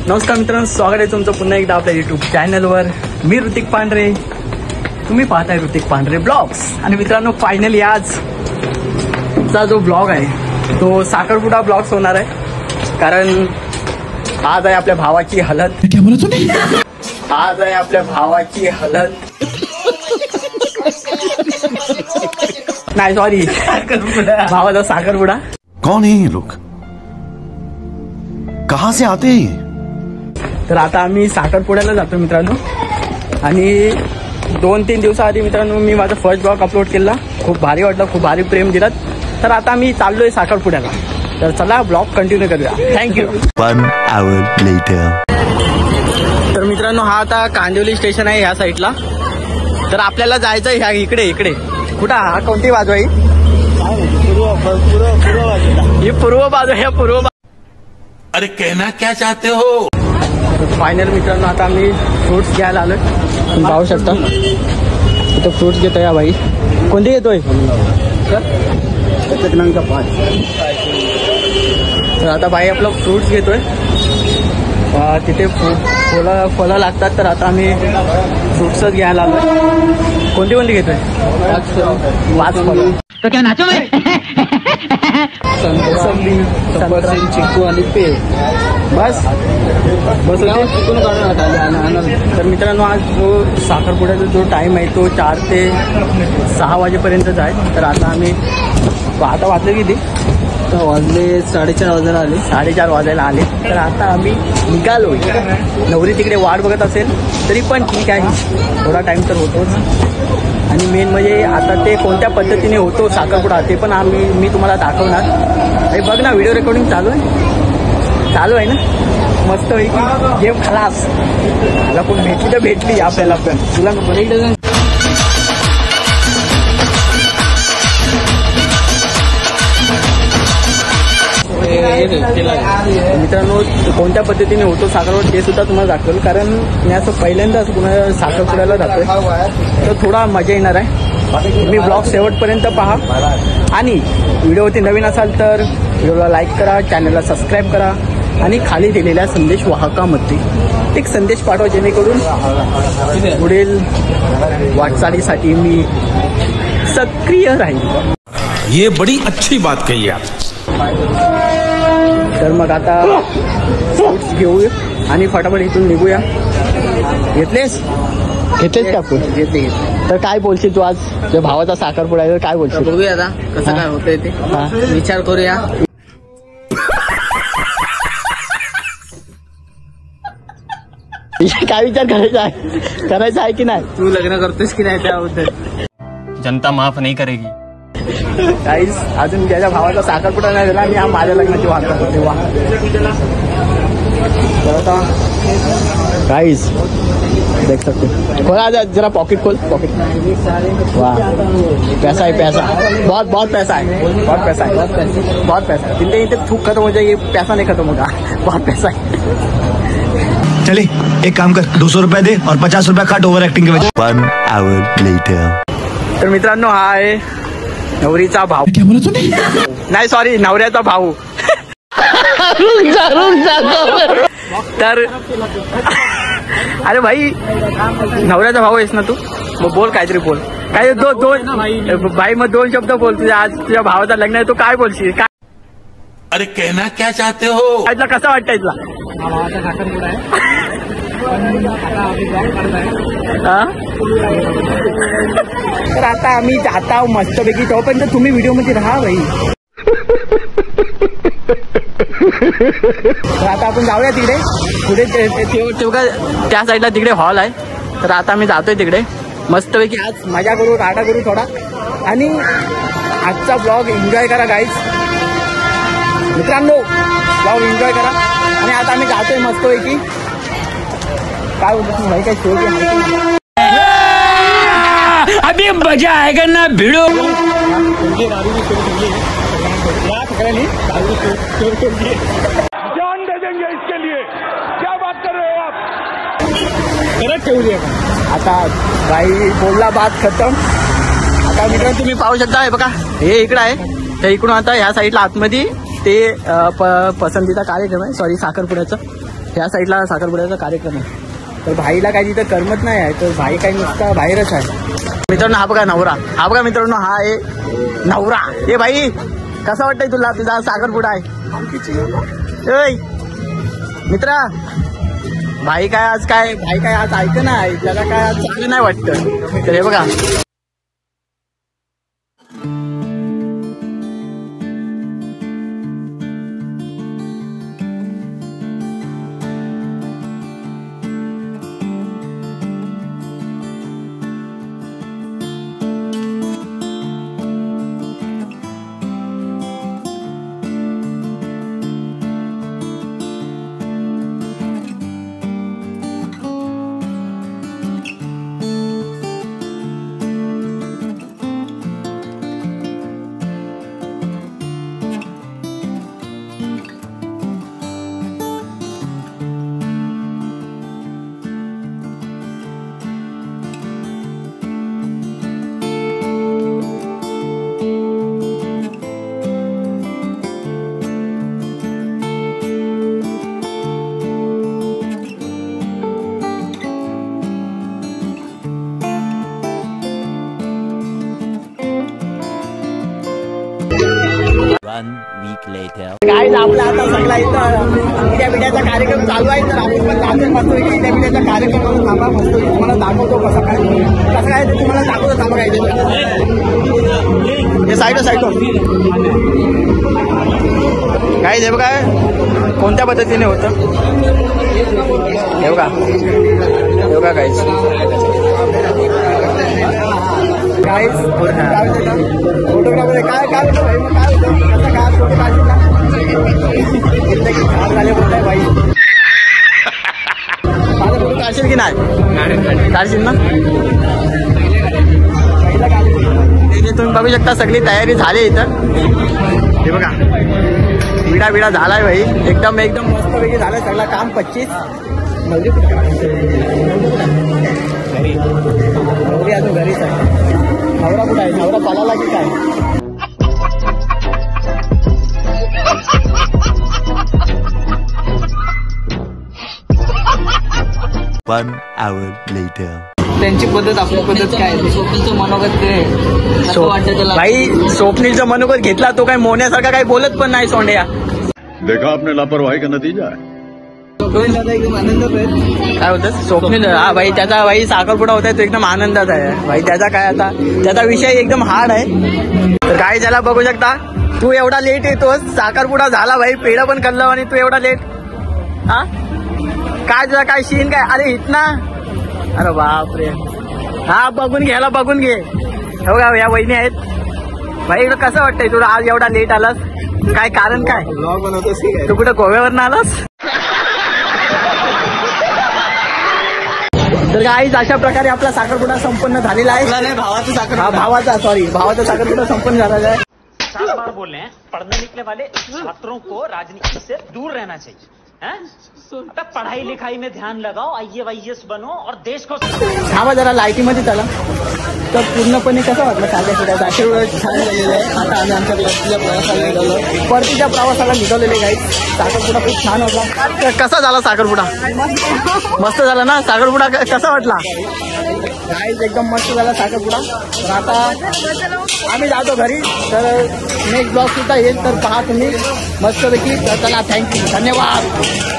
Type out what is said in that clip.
नमस्कार मित्रांनो, स्वागत आहे तुमचं पुन्हा एकदा आपल्या यूट्यूब चॅनलवर. मी ऋतिक पांढरे, तुम्ही पाहताय ऋतिक पांढरे ब्लॉग्स. आणि मित्रांनो, फायनली आजचा जो ब्लॉग आहे तो साखरपुडा ब्लॉग्स होणार आहे. कारण आज आहे आपल्या भावाची हलत. क्या बोला तूने? आज आहे आपल्या भावाची हलत. नाही सॉरी, भावाचा साखरपुडा. कौन है ये लोग? कहाँ से आते हैं? तर आता आम्ही साखरपुड्याला जातो मित्रांनो. आणि 2-3 दिवसाआधी मित्रांनो मी माझा फर्स्ट ब्लॉग अपलोड केला. खूप भारी वाटलं, खूप भारी प्रेम दिलं. तर आता आम्ही चाललोय साखरपुड्याला. तर चला ब्लॉग कंटिन्यू करूया. थँक्यू. 1 hour later. तर मित्रांनो, हा आता कांदिवली स्टेशन आहे ह्या साईडला. तर आपल्याला जायचं ह्या इकडे कुठं, हा कोणती बाजू आहे? ही पूर्व बाजू आहे. पूर्व बाजू. अरे कहना क्या चाहते हो? फायनल मित्रांनो, आता आम्ही फ्रुट्स घ्यायला आलोय. तुम्ही पाहू शकता इथं फ्रुट्स घेतोय. या बाई कोणती घेतोय? तर आता बाई आपलं फ्रुट्स घेतोय. तिथे फळं लागतात. तर आता आम्ही फ्रुट्सच घ्यायला आलोय. कोणती घेतोय? 5 फळं. तो क्या नाचो मैं? संत्री, चिक्कू आणि पेर. बस चिकून काढून. तर मित्रांनो, आज जो साखरपुड्याचा जो टाइम आहे तो 4 ते 6 वाजेपर्यंतच आहे. तर आता आम्ही आता वाजले किती? वाजले 4:30 वाजायला आले. 4:30 वाजायला आले. तर आता आम्ही निघालो. नवरी तिकडे वाट बघत असेल तरी पण ठीक आहे, थोडा टाइम तर होतोच. आणि मेन म्हणजे आता ते कोणत्या पद्धतीने होतो साखरपुडा ते पण मी तुम्हाला दाखवणार. अरे बघ ना, व्हिडिओ रेकॉर्डिंग चालू आहे ना. मस्त पैकी गेम खलास. मला कोण भेटली तर भेटली आपल्याला. पण तुला बरं मित्रांनो, कोणत्या पद्धतीने होतो साखरपुडा ते सुद्धा तुम्हाला दाखवेल. कारण मी असं पहिल्यांदाच पुन्हा साखरपुड्याला जातोय. तर थोडा मजा येणार आहे. तुम्ही ब्लॉग शेवटपर्यंत पहा. आणि व्हिडिओवरती नवीन असाल तर व्हिडिओला लाईक करा, चॅनलला सबस्क्राईब करा. आणि खाली दिलेल्या संदेश वाहकामध्ये एक संदेश पाठवा, जेणेकरून पुढील वाटचालीसाठी मी सक्रिय राहील. ये बड़ी अच्छी बात कही आप. तर मग आता फ्रुट्स घेऊया आणि फटाफट इथून निघूया. घेतलेस का आपण? घेतले. तर काय बोलशील तू? आज तुझ्या भावाचा साखरपुडा आहे, काय बोलशील? बघूया आता कसं काय होतंय ते. विचार करूया. काय विचार करायचा आहे की नाही? तू लग्न करतोस की नाही त्याबद्दल? जनता माफ नहीं करेगी. काहीच अजून त्याच्या भावाचा साखरपुडा नाही झाला आणि हा माझ्या लग्नाची वाट करतो. वा काहीच देख सकते. खोला जरा पॉकेट खोल. पॉकेट. वाह, पैसा है, पैसा बहुत पैसा है. बहुत पैसा. जिंदगी इतने थूक खत्म हो जाए, ये पैसा नहीं खत्म होगा. बहुत पैसा है. चले एक काम कर, 200 रुपए दे और 50 रुपए काट ओव्हर ऍक्टिंग के वजह. 1 hour later. तर मित्रांनो, हा आहे नवरीचा भाऊ. क्या बोला तूने? नाही सॉरी, नवऱ्याचा भाऊ. तर अरे भाई, नवऱ्याचा भाऊ आहेस ना तू, मग बोल काहीतरी बोल. काय दोन भाई, मग 2 शब्द बोल. आज तुझ्या भावाचा लग्न आहे, तू काय बोलशील? काय? अरे कहना क्या चाहते हो? कसं वाटतंय तुला? तर आता आम्ही जात आहोत मस्तपैकी. तोपर्यंत तुम्ही व्हिडिओ मध्ये राहा भाई. तर आता आपण जाऊया तिकडे पुढे. तेव्हा त्या साईडला तिकडे हॉल आहे. तर आता आम्ही जातोय तिकडे मस्तपैकी. आज मजा करू, राडा करू थोडा. आणि आजचा ब्लॉग एन्जॉय करा गाईज. मित्रांनो, ब्लॉग एन्जॉय करा. आणि आता आम्ही जातोय मस्तपैकी. काय बोलतो भाई? काय शो अभी मजा आएगा ना भिड़ो. जान दे देंगे इसके लिए. क्या बात कर रहे हो आप? परत ठेवली. आता भाई बोलला, बात खतम. आता मित्रांनो, तुम्ही पाहू शकता. हे बघा, हे इकडं आहे. तर इकडून आता ह्या साईडला आतमध्ये ते पसंतीचा कार्यक्रम आहे. सॉरी, साखरपुड्याचा. ह्या साईडला साखरपुड्याचा कार्यक्रम आहे. तर भाईला काही तिथं करमत नाही आहे, तर भाई काही नुसता बाहेरच आहे. मित्रांनो हा बघा नवरा, हा बघा मित्रांनो हा आहे नवरा. ए भाई कसं वाटतंय तुला, तुझा साखरपुडा आहे? मित्रा भाई काय आज ऐक नाही, त्याला काय आज चांगलं नाही वाटतं. तर हे बघा काय आपला आता सगळा इथं इंडिया मीडियाचा कार्यक्रम चालू आहे. तर आपण पण जातो मस्त इंडिया मीडियाचा कार्यक्रम थांबा मस्त तुम्हाला दाखवतो कसं काय ते तुम्हाला दाखवतो. थांबा काय हे साईड काय हे बघा कोणत्या पद्धतीने होतं हे बघा काय फोटोग्राफर काय होतं भाई, मग काय होतं कसं काय फोटो काढला झाले बोलताय भाई. माझा फोटो काढशील की नाही? काढशील ना? तुम्ही बघू शकता सगळी तयारी झाली इथं. हे बघा विडा झालाय भाई, एकदम मस्तपैकी झालाय सगळं काम. 25 नवरी अजून घरीच आहे. नवरा कुठं आहे? नवरा पाला की काय? त्यांची पद्धत आपली पद्धत काय? स्वप्नीलचं मनोगत ते भाई, स्वप्नीलचं मनोगत घेतला तो काय मोहण्यासारखा काही बोलत पण नाही सोंड्या. देखा आपने लापरवाही का नतीजा है. काय होतं स्वप्नील? हा भाई त्याचा भाई साखरपुडा होता तो एकदम आनंदात आहे भाई. त्याचा काय आता त्याचा विषय एकदम हार्ड आहे. तर काय त्याला बघू शकता, तू एवढा लेट येतोस, साखरपुडा झाला भाई, पेढा पण खाल्लं आणि तू एवढा लेट. हा काय तुझा काय सीन काय? अरे इतना, अरे बापरे. हा बघून घे. हो का या वहिनी आहेत भाई. कसं वाटतंय तुला आज एवढा लेट आलास? काय कारण काय? तू कुठं गोव्यावर आलास? तर गाईज अशा प्रकारे आपला साखरपुडा संपन्न झालेला आहे. भावाचा साखरपुडा संपन्न झालेला आहे. 7 बार बोल रहे हैं, पढ़ने लिखने वाले छात्रों को राजनीति से दूर रहना चाहिए. आता पढ़ाई लिखाई में ध्यान लगाओ, IAS बनो और देश को. थांबा जरा लाईटीमध्ये चला. तर पूर्णपणे कसं वाटलं साखरपुड्याचं? आठवडा छान झालेलं आहे. आता आम्ही आमच्या प्रवासाला निघालो, परतीच्या प्रवासाला निघालेले गाईज. साखरपुडा खूप छान होता. कसा झाला साखरपुडा? मस्त झाला ना साखरपुडा? कसा वाटला गाईज? एकदम मस्त झाला साखरपुडा. तर आता आम्ही जातो घरी. तर नेक्स्ट ब्लॉग सुद्धा येईल, तर पहा तुम्ही मस्तपैकी. तर चला, थँक्यू, धन्यवाद.